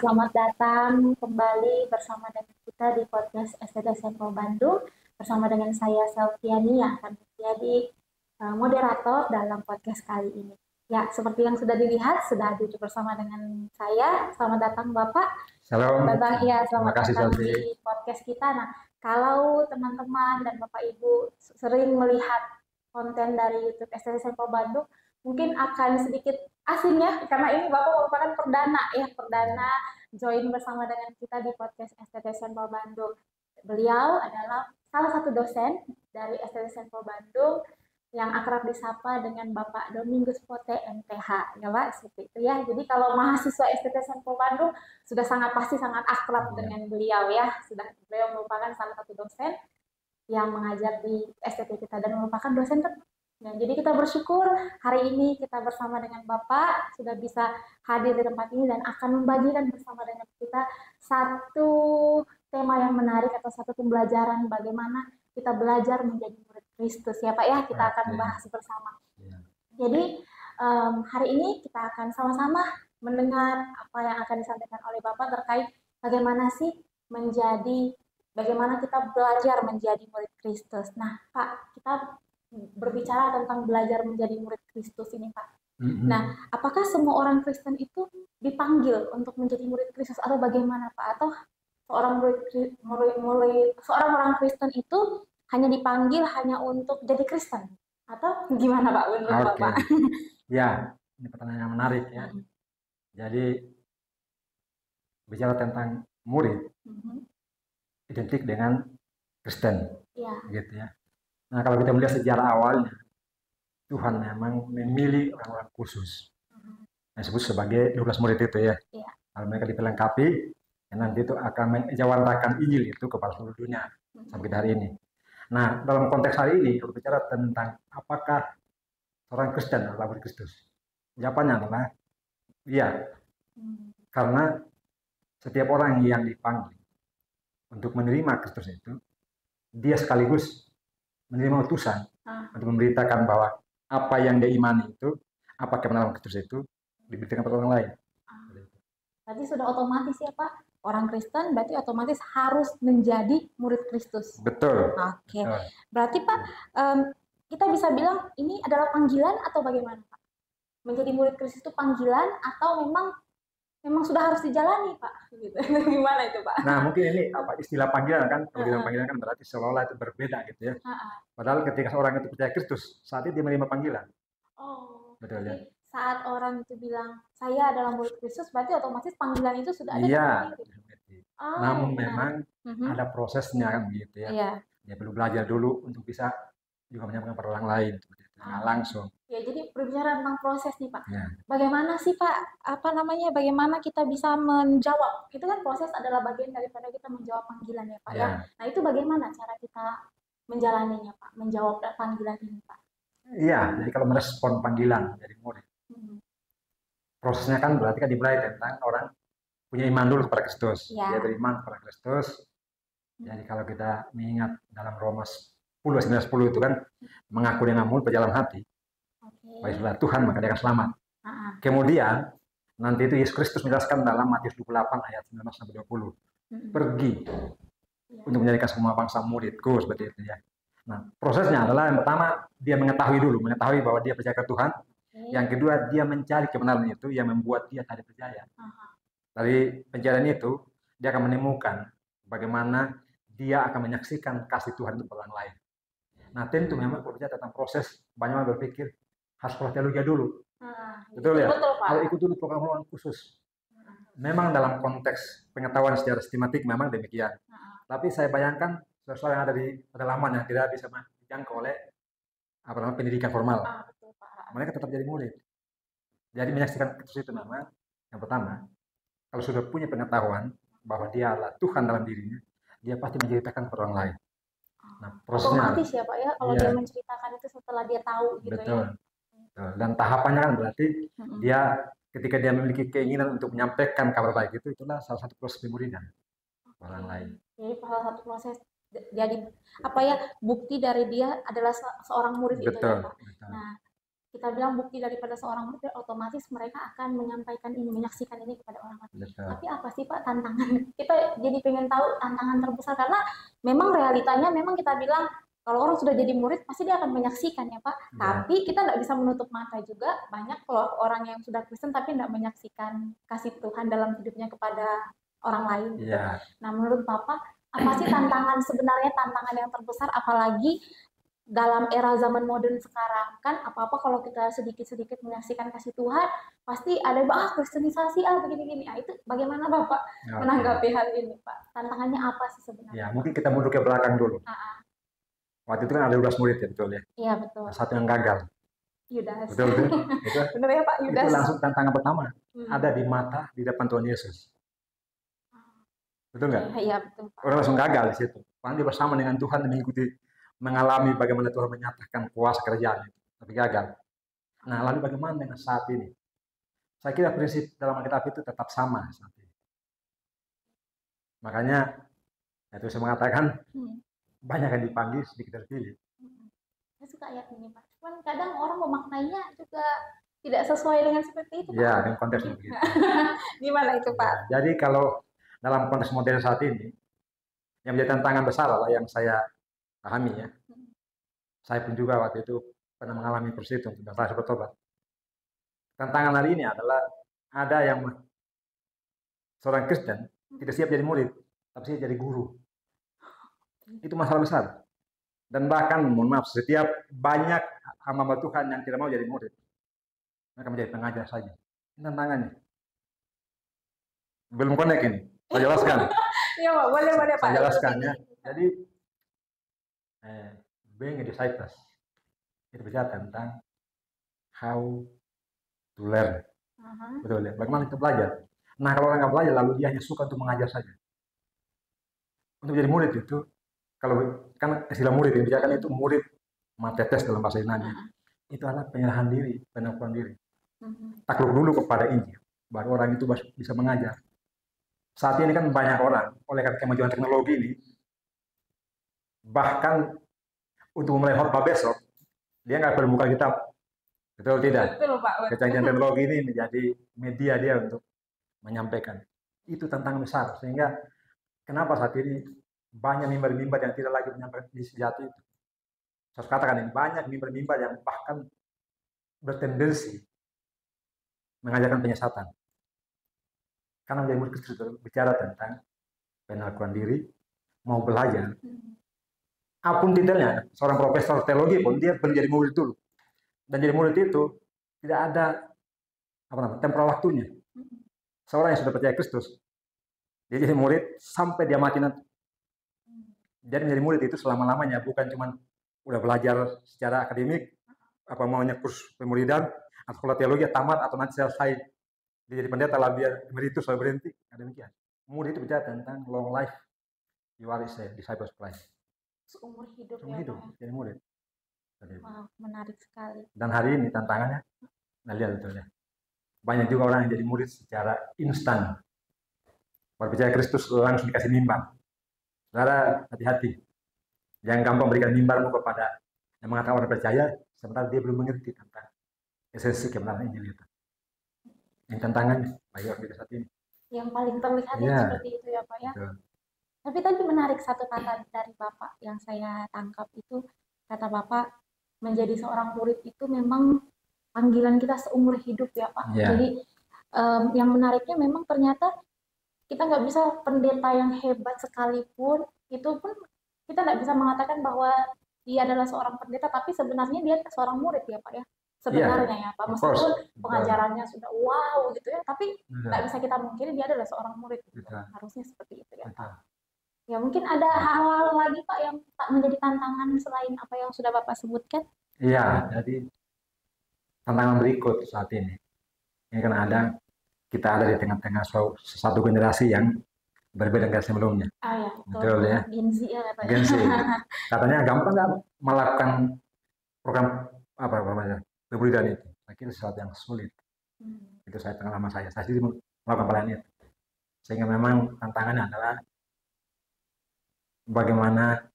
selamat datang kembali bersama dengan kita di podcast STT Sempro Bandung bersama dengan saya Selviani yang akan menjadi moderator dalam podcast kali ini. Ya, seperti yang sudah dilihat, sudah duduk bersama dengan saya. Selamat datang Bapak. Salam. Selamat datang di podcast kita. Nah, kalau teman-teman dan Bapak Ibu sering melihat konten dari YouTube STT Sempro Bandung, mungkin akan sedikit asing ya, karena ini Bapak merupakan perdana join bersama dengan kita di podcast STT Sempro Bandung. Beliau adalah salah satu dosen dari STT Sempro Bandung yang akrab disapa dengan Bapak Domingus Pote MTH, ya Pak, seperti itu ya. Jadi kalau mahasiswa STT Sempro Bandung sudah pasti sangat akrab dengan beliau ya. Beliau merupakan salah satu dosen yang mengajar di STT kita dan merupakan dosen Nah, jadi kita bersyukur hari ini kita bersama dengan Bapak sudah bisa hadir di tempat ini dan akan membagikan bersama dengan kita satu tema yang menarik atau satu pembelajaran bagaimana kita belajar menjadi murid Kristus ya Pak ya, kita akan bahas bersama. Jadi hari ini kita akan sama-sama mendengar apa yang akan disampaikan oleh Bapak terkait bagaimana kita belajar menjadi murid Kristus. Nah Pak, kita berbicara tentang belajar menjadi murid Kristus ini Pak. Nah, apakah semua orang Kristen itu dipanggil untuk menjadi murid Kristus atau bagaimana Pak? Atau seorang orang Kristen itu hanya dipanggil hanya untuk jadi Kristen? Atau gimana Pak menurut Bapak? Ya, ini pertanyaan yang menarik ya. Jadi bicara tentang murid identik dengan Kristen, gitu ya. Nah, kalau kita melihat sejarah awalnya, Tuhan memang memilih orang-orang khusus yang disebut sebagai 12 murid itu ya. Kalau mereka diperlengkapi, nanti itu akan menjawantakan Injil itu kepada seluruh dunia sampai hari ini. Nah, dalam konteks hari ini, kalau bicara tentang apakah seorang Kristen adalah murid Kristus, jawabannya adalah iya. Karena setiap orang yang dipanggil untuk menerima Kristus itu, dia sekaligus menerima utusan untuk memberitakan bahwa apa yang dia imani itu, apa kebenaran Kristus itu diberitakan kepada orang lain. Berarti sudah otomatis ya Pak, orang Kristen berarti otomatis harus menjadi murid Kristus. Betul. Oke. Berarti Pak, kita bisa bilang ini adalah panggilan atau bagaimana Pak? Menjadi murid Kristus itu panggilan atau memang sudah harus dijalani Pak? Gitu. Gimana itu Pak? Nah, mungkin ini istilah panggilan kan, kalau bilang panggilan kan berarti seolah-olah itu berbeda gitu ya. Padahal ketika seorang itu percaya Kristus, saat itu dia menerima panggilan. Oh, betul ya. Saat orang itu bilang saya adalah murid Kristus, berarti otomatis panggilan itu sudah ada. Iya. Namun memang ada prosesnya kan begitu ya. Dia perlu belajar dulu untuk bisa juga menyampaikan pada orang lain, langsung. Ya, jadi berbicara tentang proses nih Pak. Bagaimana sih Pak, bagaimana kita bisa menjawab? Itu kan proses adalah bagian daripada kita menjawab panggilan ya Pak ya. Nah, itu bagaimana cara kita menjalaninya Pak, menjawab panggilan ini Pak? Iya, jadi kalau merespon panggilan dari murid, prosesnya kan berarti kan dimulai tentang orang punya iman dulu kepada Kristus. Dia beriman kepada Kristus. Jadi kalau kita mengingat dalam Roma 10:9-10 itu kan mengaku dengan mulut berjalan hati. Baiklah Tuhan maka dia akan selamat. Kemudian nanti itu Yesus Kristus menjelaskan dalam Matius 28 ayat 19-20. Pergi untuk menjadikan semua bangsa muridku, seperti itu ya. Nah, prosesnya adalah yang pertama dia mengetahui bahwa dia percaya ke Tuhan. Yang kedua dia mencari kebenaran itu yang membuat dia tadi percaya. Dari pencarian itu dia akan menemukan bagaimana dia akan menyaksikan kasih Tuhan itu kepada orang lain. Nah, tentu memang kalau bicara tentang proses, banyak orang berpikir harus sekolah teologi dulu. Betul ya? Kalau ikut dulu program khusus. Memang dalam konteks pengetahuan secara sistematik memang demikian. Tapi saya bayangkan sesuatu yang ada di pedalaman yang tidak bisa dijangkau oleh pendidikan formal. Mereka tetap jadi murid. Jadi menyaksikan Kristus itu memang yang pertama, kalau sudah punya pengetahuan bahwa dia adalah Tuhan dalam dirinya, dia pasti menceritakan kepada orang lain. Nah, prosesnya otomatis ya Pak ya, kalau dia menceritakan itu setelah dia tahu gitu ya. Dan tahapannya kan berarti dia ketika dia memiliki keinginan untuk menyampaikan kabar baik itulah salah satu proses pemuridan orang lain. Jadi salah satu proses jadi bukti dari dia adalah seorang murid itu ya Pak. Nah, kita bilang bukti daripada seorang murid, otomatis mereka akan menyampaikan ini, menyaksikan ini kepada orang lain. Tapi apa sih Pak tantangan? Kita jadi pengen tahu tantangan terbesar, karena memang realitanya memang kita bilang kalau orang sudah jadi murid pasti dia akan menyaksikan ya Pak. Ya. Tapi kita nggak bisa menutup mata juga, banyak loh orang yang sudah Kristen tapi nggak menyaksikan kasih Tuhan dalam hidupnya kepada orang lain. Ya. Nah menurut Bapak apa sih tantangan sebenarnya, tantangan yang terbesar, apalagi dalam era zaman modern sekarang? Kan apa-apa kalau kita sedikit-sedikit menyaksikan kasih Tuhan pasti ada kristenisasi begini-gini. Itu bagaimana Bapak menanggapi hal ini Pak? Tantangannya apa sih sebenarnya? Ya mungkin kita mundur ke belakang dulu. Waktu itu kan ada 12 murid ya, betul ya? Iya betul. Satu yang gagal. Yudas. Betul. Itu, benar ya Pak, Yudas. Itu langsung tantangan pertama. Ada di mata di depan Tuhan Yesus. Betul nggak? Iya betul Pak. Orang langsung gagal di situ. Karena dia bersama dengan Tuhan dan mengikuti, mengalami bagaimana Tuhan menyatakan kuasa kerjaan itu, tapi gagal. Nah, lalu bagaimana dengan saat ini? Saya kira prinsip dalam Alkitab itu tetap sama saat ini. Makanya itu saya mengatakan banyak yang dipanggil, sedikit terpilih. Saya suka ayat ini Pak. Cuman kadang orang memaknainya juga tidak sesuai dengan seperti itu Pak. Ya, dengan konteks begitu. Gimana itu Pak? Ya, jadi kalau dalam konteks modern saat ini, yang menjadi tantangan besar adalah yang saya pahami ya. Saya pun juga waktu itu pernah mengalami persis itu dan saya bertobat. Tantangan hari ini adalah ada yang seorang Kristen tidak siap jadi murid, tapi siap jadi guru. Itu masalah besar. Dan bahkan, mohon maaf, setiap banyak hamba Tuhan yang tidak mau jadi murid, mereka menjadi pengajar saja. Ini tantangannya. Belum connect ini. Saya jelaskan. Iya Pak, boleh Pak. Saya jelaskan ya. Jadi being a disciple itu bicara tentang how to learn. Betul ya. Bagaimana kita belajar. Nah kalau orang nggak belajar lalu dia hanya suka untuk mengajar saja. Untuk jadi murid itu, kalau kan istilah murid yang dibicarakan itu murid matetes dalam bahasa Yunani. Itu adalah penyerahan diri, pengakuan diri. Takluk dulu kepada Injil, baru orang itu bisa mengajar. Saat ini kan banyak orang oleh karena kemajuan teknologi ini, bahkan untuk memulai khotbah besok, dia nggak perlu buka kitab. Betul tidak? Betul, Pak. Kecanggihan teknologi ini menjadi media dia untuk menyampaikan. Itu tantangan besar. Sehingga kenapa saat ini banyak mimbar-mimbar yang tidak lagi menyampaikan misi sejati itu. Saya katakan ini, banyak mimbar-mimbar yang bahkan bertendensi mengajarkan penyesatan. Karena menjadi murid Kristus bicara tentang pengakuan diri, mau belajar. Apapun titelnya, seorang profesor teologi pun dia perlu jadi murid dulu. Dan jadi murid itu tidak ada temporal waktunya. Seorang yang sudah percaya Kristus, dia jadi murid sampai dia mati nanti. Jadi menjadi murid itu selama-lamanya, bukan cuma udah belajar secara akademik, apa maunya kurs pemuridan, atau sekolah teologi tamat, atau nanti selesai dia jadi pendeta lalu dia emeritus lalu berhenti. Demikian. Murid itu bicara tentang long life, you are a disciple of Christ. Seumur hidup. Seumur hidup, jadi murid. Wow, menarik sekali. Dan hari ini tantangannya, nah lihat betul ya. Banyak juga orang yang jadi murid secara instan. Percaya Kristus langsung dikasih mimbar. Saudara, hati-hati. Jangan gampang berikan mimbarmu kepada yang mengatakan orang percaya, sementara dia belum mengerti tentang esensi kebenaran Injil itu. Ini tantangannya bagi orang saat ini. Yang paling terlihat seperti itu ya Pak ya. Betul. Tapi tadi menarik satu kata dari Bapak yang saya tangkap itu, kata Bapak, menjadi seorang murid itu memang panggilan kita seumur hidup ya Pak. Jadi yang menariknya memang ternyata kita nggak bisa pendeta yang hebat sekalipun, itu pun kita nggak bisa mengatakan bahwa dia adalah seorang pendeta, tapi sebenarnya dia seorang murid ya Pak ya. Sebenarnya ya Pak, meskipun pengajarannya sudah wow gitu ya, tapi nggak bisa kita mungkiri dia adalah seorang murid. Gitu. Harusnya seperti itu ya Pak. Ya mungkin ada hal-hal lagi Pak yang tak menjadi tantangan selain apa yang sudah Bapak sebutkan? Iya, jadi tantangan berikut saat ini. Ini kan kita ada di tengah-tengah satu generasi yang berbeda dengan sebelumnya. Ya, betul ya. Gen Z ya katanya. Gen Z. Katanya gampang nggak melakukan program pemberitaan itu. Saya kira sesuatu yang sulit. Itu saya pengalaman saya sendiri melakukan pelayanan itu. Sehingga memang tantangannya adalah bagaimana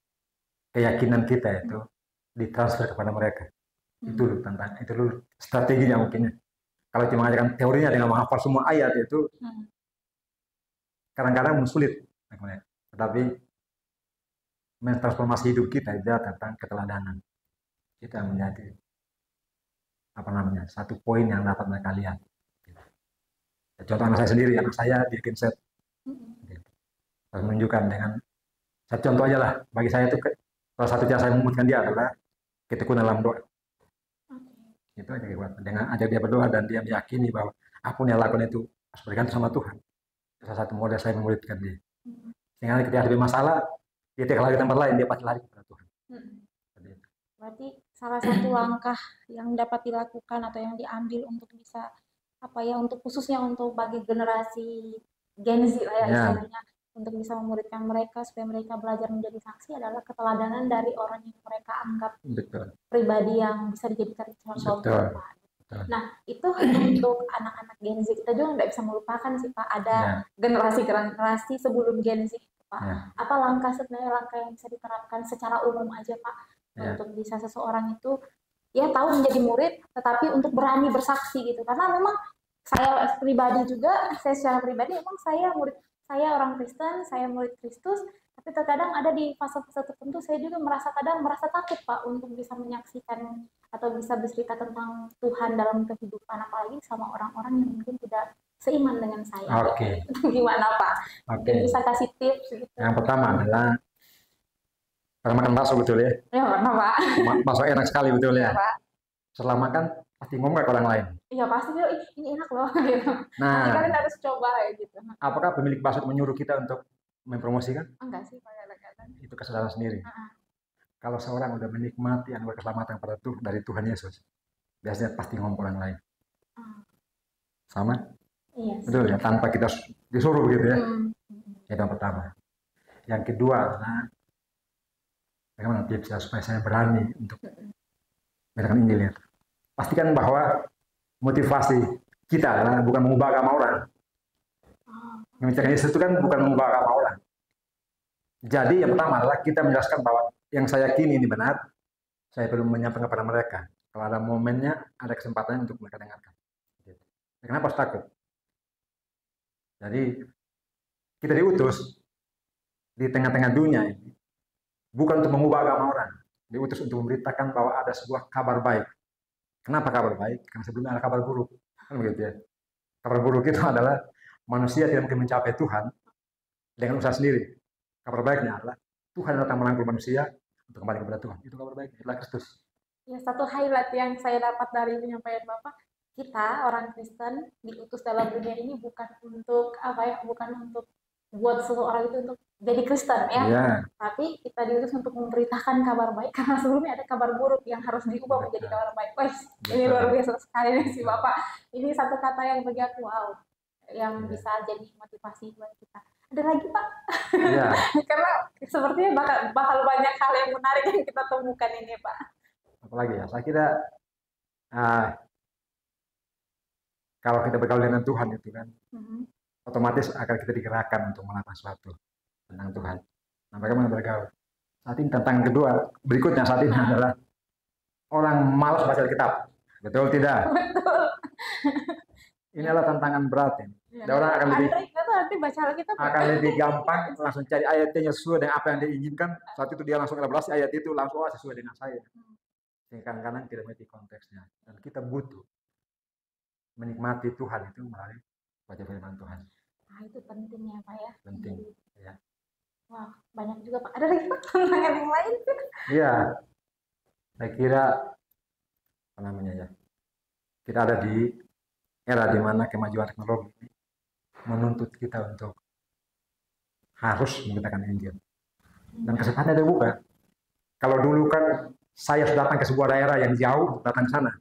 keyakinan kita itu ditransfer kepada mereka. Itu tentang itu dulu strateginya mungkin. Kalau cuma mengajarkan teorinya dengan menghafal semua ayat itu kadang-kadang sulit, tetapi mentransformasi hidup kita itu tentang keteladanan. Kita menjadi satu poin yang dapat mereka lihat. Contoh anak saya sendiri, anak saya bikin set, menunjukkan dengan satu contoh aja lah. Bagi saya itu salah satu cara saya memutuskan dia adalah ketekunan dalam doa. Itu aja dengan ajak dia berdoa dan dia meyakini bahwa apa yang lakukan itu harus bergantung sama Tuhan. Salah satu model saya memuridkan dia. Sehingga ketika ada masalah, dia tidak lari ke tempat lain, dia pasti lari kepada Tuhan. Berarti salah satu langkah yang dapat dilakukan atau yang diambil untuk bisa untuk khususnya untuk bagi generasi Gen Z lah ya istilahnya, untuk bisa memuridkan mereka supaya mereka belajar menjadi saksi adalah keteladanan dari orang yang mereka anggap pribadi yang bisa dijadikan contoh. Nah, itu untuk anak-anak Gen Z kita juga nggak bisa melupakan sih Pak, ada generasi sebelum Gen Z Pak. Apa sebenarnya langkah yang bisa diterapkan secara umum aja Pak untuk bisa seseorang itu tahu menjadi murid, tetapi untuk berani bersaksi gitu. Karena memang saya pribadi juga, saya secara pribadi memang saya orang Kristen, saya murid Kristus, tapi terkadang ada di fase-fase tertentu saya juga merasa takut Pak untuk bisa menyaksikan atau bisa bercerita tentang Tuhan dalam kehidupan, apalagi sama orang-orang yang mungkin tidak seiman dengan saya. Gimana Pak? Mungkin bisa kasih tips gitu. Yang pertama adalah makan bakso betul ya? Ya pernah Pak. Bakso enak sekali betul ya? Pak. Setelah makan pasti ngomong ke orang lain. Iya pasti, ini enak loh gitu. Nah, kalian harus coba gitu. Apakah pemilik bakso menyuruh kita untuk mempromosikan? Enggak sih Pak, kadang-kadang. Itu kesadaran sendiri. Kalau seorang udah menikmati anugerah keselamatan dari Tuhan Yesus, biasanya pasti ngomong ke orang lain. Sama? Iya. Betul ya, tanpa kita disuruh gitu ya. Itu yang pertama. Yang kedua adalah bagaimana tipsnya supaya saya berani untuk memberitakan Injil ya. Pastikan bahwa motivasi kita adalah bukan mengubah agama orang. Membicarkan Yesus itu kan bukan mengubah agama orang. Jadi yang pertama adalah kita menjelaskan bahwa yang saya yakini ini benar, saya perlu menyampaikan kepada mereka. Kalau ada momennya, ada kesempatannya untuk mereka dengarkan. Kenapa harus takut? Jadi kita diutus di tengah-tengah dunia ini bukan untuk mengubah agama orang, diutus untuk memberitakan bahwa ada sebuah kabar baik. Kenapa kabar baik? Karena sebelumnya ada kabar buruk, kan begitu ya. Kabar buruk itu adalah manusia tidak mungkin mencapai Tuhan dengan usaha sendiri. Kabar baiknya adalah Tuhan datang merangkul manusia untuk kembali kepada Tuhan. Itu kabar baik, itulah Kristus. Ya, satu highlight yang saya dapat dari penyampaian Bapak, kita orang Kristen diutus dalam dunia ini bukan untuk bukan untuk buat seseorang itu untuk jadi Kristen ya. Tapi kita diutus untuk memberitakan kabar baik karena sebelumnya ada kabar buruk yang harus diubah menjadi kabar baik. Ini luar biasa sekali nih si Bapak. Ini satu kata yang bagi aku wow, yang bisa jadi motivasi buat kita. Ada lagi Pak? Ya. Karena sepertinya bakal banyak hal yang menarik yang kita temukan ini Pak. Apalagi ya, saya kira kalau kita bergaul dengan Tuhan itu kan, otomatis akan kita digerakkan untuk melakukan sesuatu tentang Tuhan. Nah, bagaimana bergaul? Saat ini tantangan kedua berikutnya saat ini adalah orang malas baca Alkitab. Betul tidak? Betul. Ini adalah tantangan berat ini. Dan orang akan lebih gampang langsung cari ayatnya sesuai dengan apa yang dia inginkan. Saat itu dia langsung elaborasi ayat itu langsung sesuai dengan saya. Kadang-kadang tidak mengerti konteksnya. Dan kita butuh menikmati Tuhan itu melalui baca firman Tuhan. Nah, itu pentingnya Pak ya. Penting. Ya. Wah, banyak juga Pak. Ada lagi Pak tantangan yang lain? Iya. Saya kira kita ada di era di mana kemajuan teknologi menuntut kita untuk harus memberitakan Injil. Dan kesempatannya terbuka. Kalau dulu kan saya sudah datang ke sebuah daerah yang jauh, datang ke sana.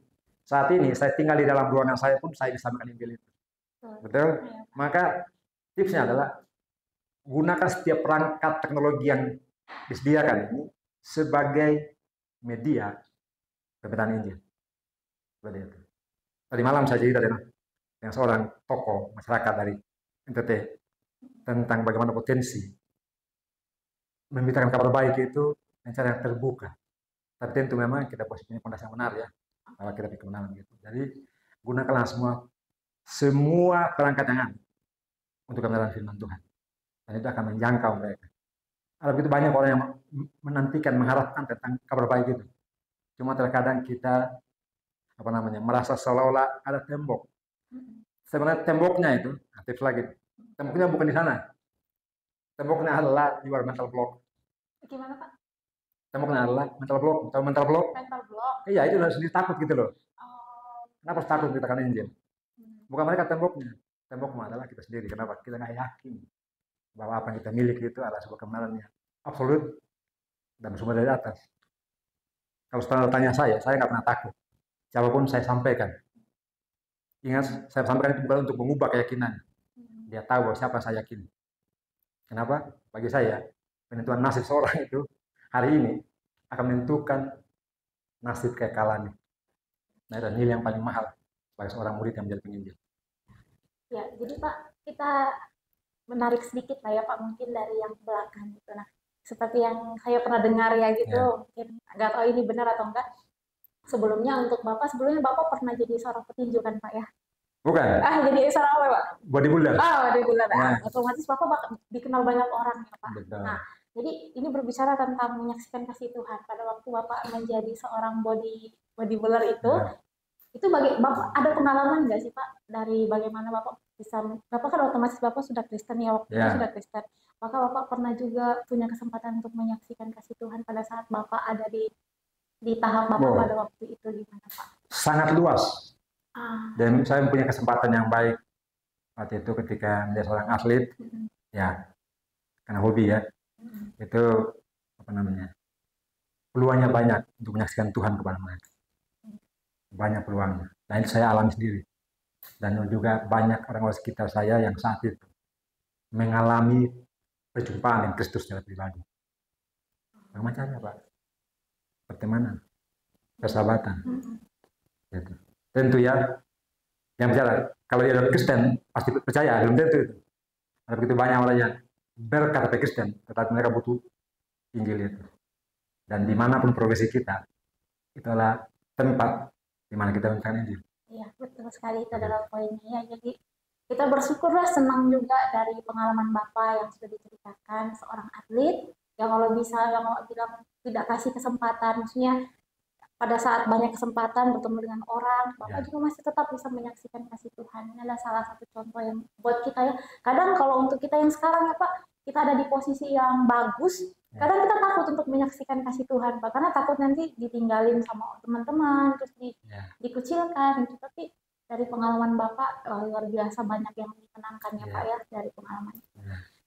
Saat ini saya tinggal di dalam ruangan saya pun saya bisa makan Injil itu. Betul? Maka tipsnya adalah gunakan setiap perangkat teknologi yang disediakan ini sebagai media pemberitaan Injil. Seperti itu. Tadi malam saya cerita dengan seorang tokoh masyarakat dari NTT tentang bagaimana potensi memberitakan kabar baik itu dengan cara yang terbuka. Tapi tentu memang kita posisinya pondasi yang benar ya. kalau kita pikir kebenaran gitu. Jadi gunakanlah semua perangkat yang ada untuk kebenaran firman Tuhan, dan itu akan menjangkau mereka. Ada begitu banyak orang yang menantikan, mengharapkan tentang kabar baik itu. Cuma terkadang kita merasa seolah-olah ada tembok. Sebenarnya temboknya itu, tips lagi, temboknya bukan di sana. Temboknya adalah your mental block. Gimana Pak? Temboknya adalah mental block. Tahu mental block? Mental block. Iya, itu harus takut gitu loh. Oh. Kenapa takut kita kan Injil? Bukan mereka temboknya. Temboknya adalah kita sendiri. Kenapa? Kita nggak yakin bahwa apa yang kita miliki itu adalah sebuah kebenaran yang absolut dan bersumber dari atas. Kalau saudara tanya saya nggak pernah takut. Siapapun saya sampaikan. Ingat, saya sampaikan itu bukan untuk mengubah keyakinan. Dia tahu bahwa siapa saya yakini. Kenapa? Bagi saya, penentuan nasib seorang itu hari ini akan menentukan nasib kekalahannya. Nah, itu nilai yang paling mahal bagi seorang murid yang menjadi penginjil. Ya, jadi Pak, kita menarik sedikit lah ya Pak, mungkin dari yang belakang gitu. Nah, seperti yang saya pernah dengar ya gitu, mungkin nggak tahu ini benar atau enggak. Sebelumnya sebelumnya Bapak pernah jadi seorang petinju kan Pak ya? Bukan. Jadi seorang apa Pak? Bodybuilder. Bodybuilder. Otomatis Bapak dikenal banyak orang ya Pak. Betul. Nah, jadi ini berbicara tentang menyaksikan kasih Tuhan. Pada waktu Bapak menjadi seorang bodybuilder itu bagi Bapak ada pengalaman nggak sih Pak dari bagaimana Bapak kan otomatis Bapak sudah Kristen ya, waktu itu sudah Kristen. Maka Bapak pernah juga punya kesempatan untuk menyaksikan kasih Tuhan pada saat Bapak ada di tahap Bapak pada waktu itu, gimana Pak? Sangat luas. Dan saya mempunyai kesempatan yang baik waktu itu ketika menjadi seorang atlet, ya karena hobi ya, itu peluangnya banyak untuk menyaksikan Tuhan kepada mereka. Banyak peluangnya. Dan itu saya alami sendiri. Dan juga banyak orang-orang sekitar saya yang saat itu mengalami perjumpaan dengan Kristus secara pribadi. Bagaimana caranya Pak? Pertemanan, persahabatan. Gitu. Tentu ya, yang bicara, kalau dia adalah Kristen, pasti percaya, belum tentu itu. Ada begitu banyak orang yang berkata Kristen, tetapi mereka butuh Injil itu. Dan dimanapun progresi kita, itu adalah tempat di mana kita mencari Injil. Iya, betul sekali, itu adalah poinnya. Jadi kita bersyukurlah, senang juga dari pengalaman Bapak yang sudah diceritakan, seorang atlet yang kalau bilang tidak kasih kesempatan, maksudnya pada saat banyak kesempatan bertemu dengan orang, Bapak juga masih tetap bisa menyaksikan kasih Tuhan. Ini adalah salah satu contoh yang buat kita ya. Kadang kalau untuk kita yang sekarang ya Pak, kita ada di posisi yang bagus, kadang kita takut untuk menyaksikan kasih Tuhan Pak, karena takut nanti ditinggalin sama teman-teman, terus dikucilkan gitu. Tapi dari pengalaman Bapak luar biasa banyak yang ditenangkan ya Pak ya dari pengalaman.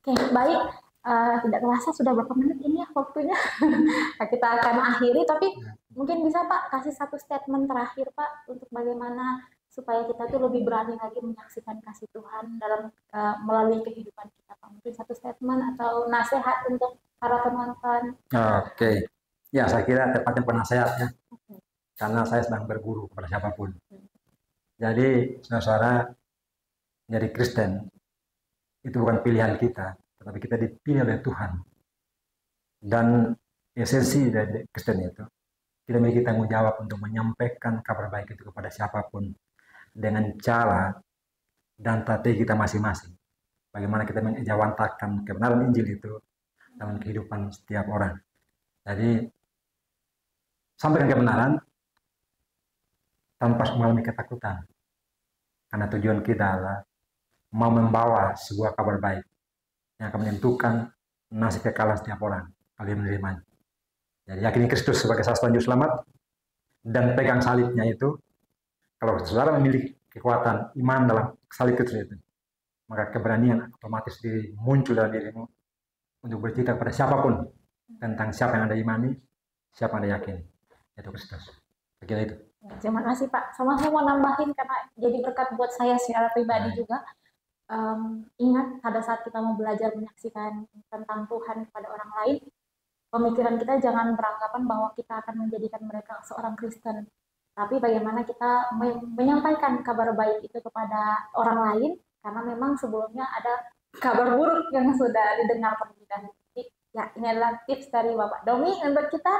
Oke, baik. Tidak terasa sudah berapa menit ini ya waktunya. Kita akan akhiri, tapi mungkin bisa Pak kasih satu statement terakhir Pak untuk bagaimana supaya kita tuh lebih berani lagi menyaksikan kasih Tuhan dalam melalui kehidupan kita Pak. Mungkin satu statement atau nasihat untuk para penonton. Oke. Ya, saya kira tepatnya penasehat ya. Karena saya sedang berguru kepada siapapun. Jadi, saudara-saudara, menjadi Kristen itu bukan pilihan kita, tetapi kita dipilih oleh Tuhan. Dan esensi dari Kristen itu, kita memiliki tanggung jawab untuk menyampaikan kabar baik itu kepada siapapun dengan cara dan strategi kita masing-masing. Bagaimana kita mengejawantakan kebenaran Injil itu dalam kehidupan setiap orang. Jadi, sampaikan kebenaran tanpa mengalami ketakutan. Karena tujuan kita adalah mau membawa sebuah kabar baik yang akan menentukan nasib kekalahan setiap orang kalau dia menerimanya. Jadi yakini Kristus sebagai satu juru selamat dan pegang salibnya itu. Kalau saudara memiliki kekuatan iman dalam salib Kristus itu, maka keberanian otomatis muncul dalam dirimu untuk bercerita kepada siapapun tentang siapa yang Anda imani, siapa yang Anda yakini, yaitu Kristus. Saya kira itu. Terima kasih Pak. Sama saya mau nambahin karena jadi berkat buat saya secara pribadi juga. Ingat pada saat kita mau belajar menyaksikan tentang Tuhan kepada orang lain, pemikiran kita jangan beranggapan bahwa kita akan menjadikan mereka seorang Kristen, tapi bagaimana kita menyampaikan kabar baik itu kepada orang lain, karena memang sebelumnya ada kabar buruk yang sudah didengar terlebih dahulu. Ya, ini adalah tips dari Bapak Domi untuk kita.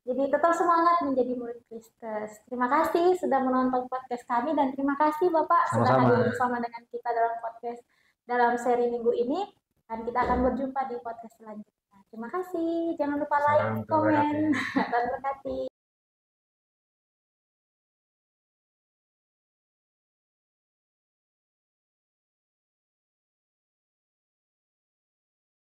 Jadi tetap semangat menjadi murid Kristus. Terima kasih sudah menonton podcast kami dan terima kasih Bapak sudah hadir bersama dengan kita dalam podcast dalam seri minggu ini. Dan kita akan berjumpa di podcast selanjutnya. Terima kasih. Jangan lupa like, komen, dan berkati.